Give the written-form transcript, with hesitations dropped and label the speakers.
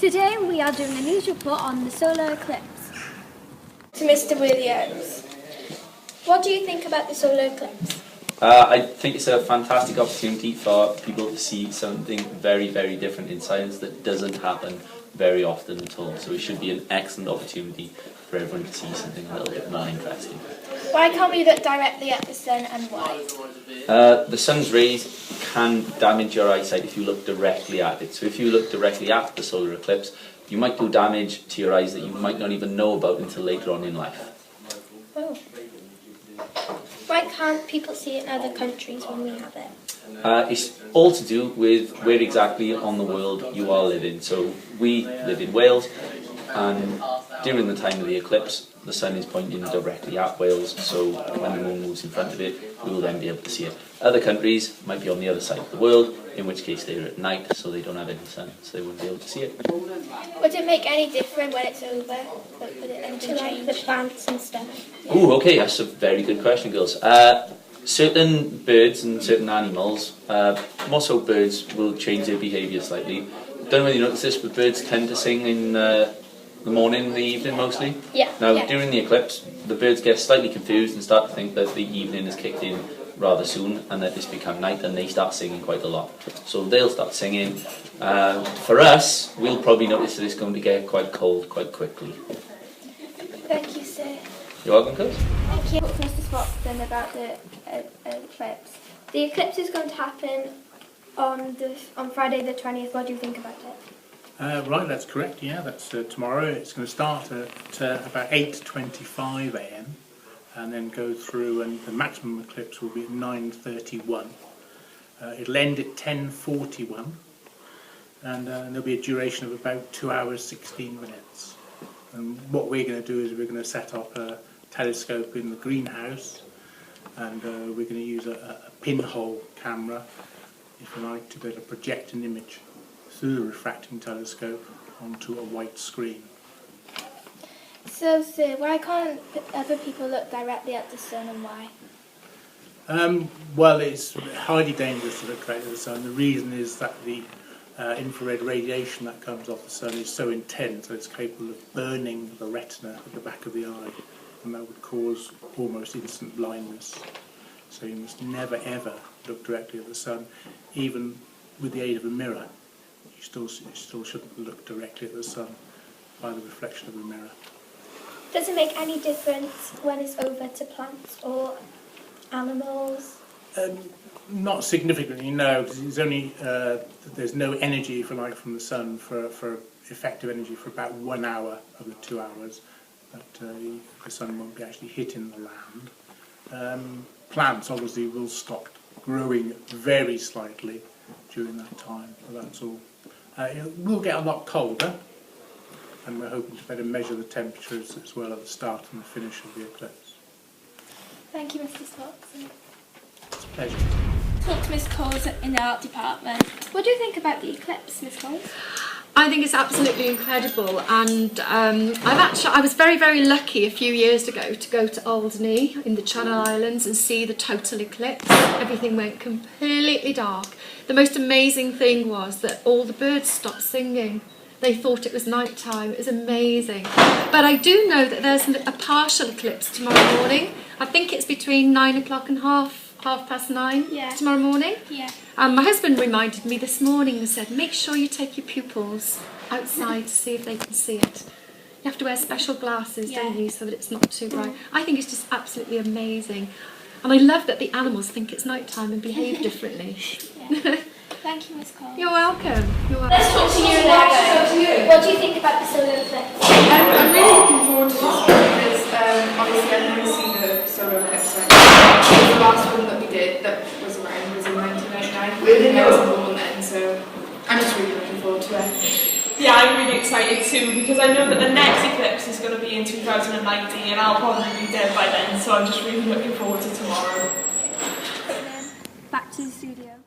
Speaker 1: Today we are doing a news report on the solar eclipse.
Speaker 2: To Mr. Williams, what do you think about the solar eclipse?
Speaker 3: I think it's a fantastic opportunity for people to see something very, very different in science that doesn't happen very often at all. So it should be an excellent opportunity for everyone to see something a little bit more interesting.
Speaker 2: Why can't we look directly at the sun and why?
Speaker 3: The sun's rays can damage your eyesight if you look directly at it. So if you look directly at the solar eclipse, you might do damage to your eyes that you might not even know about until later on in life.
Speaker 2: Oh. Why can't people see it in other countries when we have it?
Speaker 3: It's all to do with where exactly on the world you are living. So we live in Wales, and during the time of the eclipse, the sun is pointing directly at Wales, so when the moon moves in front of it, we will then be able to see it. Other countries might be on the other side of the world, in which case they're at night, so they don't have any sun, so they wouldn't be able to see it.
Speaker 2: Would it make any difference when it's over? Would it anything change? The plants and stuff?
Speaker 3: Ooh, okay, that's a very good question, girls. Certain birds and certain animals, more so birds, will change their behaviour slightly. Don't really notice this, but birds tend to sing in the morning and the evening mostly.
Speaker 2: Yeah.
Speaker 3: Now, during the eclipse, the birds get slightly confused and start to think that the evening has kicked in rather soon and that it's become night, and they start singing quite a lot. So they'll start singing. For us, we'll probably notice that it's going to get quite cold quite quickly.
Speaker 2: Thank you, sir.
Speaker 3: You're welcome, Coach.
Speaker 2: Thank you, Mr. Swanson, about the eclipse. The eclipse is going to happen on Friday the 20th. What do you think about it?
Speaker 4: Right, that's correct. Yeah, that's tomorrow. It's going to start at about 8:25 a.m. and then go through, and the maximum eclipse will be at 9:31. It'll end at 10:41, and there'll be a duration of about 2 hours 16 minutes. And what we're going to do is we're going to set up a telescope in the greenhouse, and we're going to use a pinhole camera, if you like, to be able to project an image through the refracting telescope onto a white screen.
Speaker 2: So, sir, why can't other people look directly at the sun, and why?
Speaker 4: Well, it's highly dangerous to look directly at the sun. The reason is that the infrared radiation that comes off the sun is so intense that it's capable of burning the retina at the back of the eye, and that would cause almost instant blindness. So you must never ever look directly at the sun, even with the aid of a mirror. You still shouldn't look directly at the sun by the reflection of the mirror.
Speaker 2: Does it make any difference when it's over to plants or animals?
Speaker 4: Not significantly, no, because it's only there's no energy, if you like, from the sun for effective energy for about 1 hour of the 2 hours that the sun won't be actually hitting the land. Plants obviously will stop growing very slightly during that time, but that's all. It will get a lot colder, and we're hoping to better measure the temperatures as well at the start and the finish of the eclipse.
Speaker 2: Thank you, Mr. Swanson.
Speaker 4: It's a pleasure.
Speaker 2: Talk to Miss Coles in the art department. What do you think about the eclipse, Miss Coles?
Speaker 5: I think it's absolutely incredible, and I was very, very lucky a few years ago to go to Alderney in the Channel Islands and see the total eclipse. Everything went completely dark. The most amazing thing was that all the birds stopped singing. They thought it was night time. It was amazing. But I do know that there's a partial eclipse tomorrow morning. I think it's between 9 o'clock and half past 9 tomorrow morning.
Speaker 2: Yeah.
Speaker 5: My husband reminded me this morning and said, make sure you take your pupils outside to see if they can see it. You have to wear special glasses, don't you, so that it's not too bright. I think it's just absolutely amazing. And I love that the animals think it's night time and behave differently.
Speaker 2: Thank you, Miss Cole.
Speaker 5: You're welcome. You're welcome.
Speaker 2: Let's talk to you now. What do you think about the solar eclipse?
Speaker 6: I'm really looking forward to this one because obviously I've never seen the solar eclipse. The last one that we did that was around was in 1999. I was born then, so I'm just really looking forward to it.
Speaker 7: Yeah, I'm really excited too because I know that the next eclipse is going to be in 2019 and I'll probably be dead by then, so I'm just really looking forward to tomorrow.
Speaker 1: Back to the studio.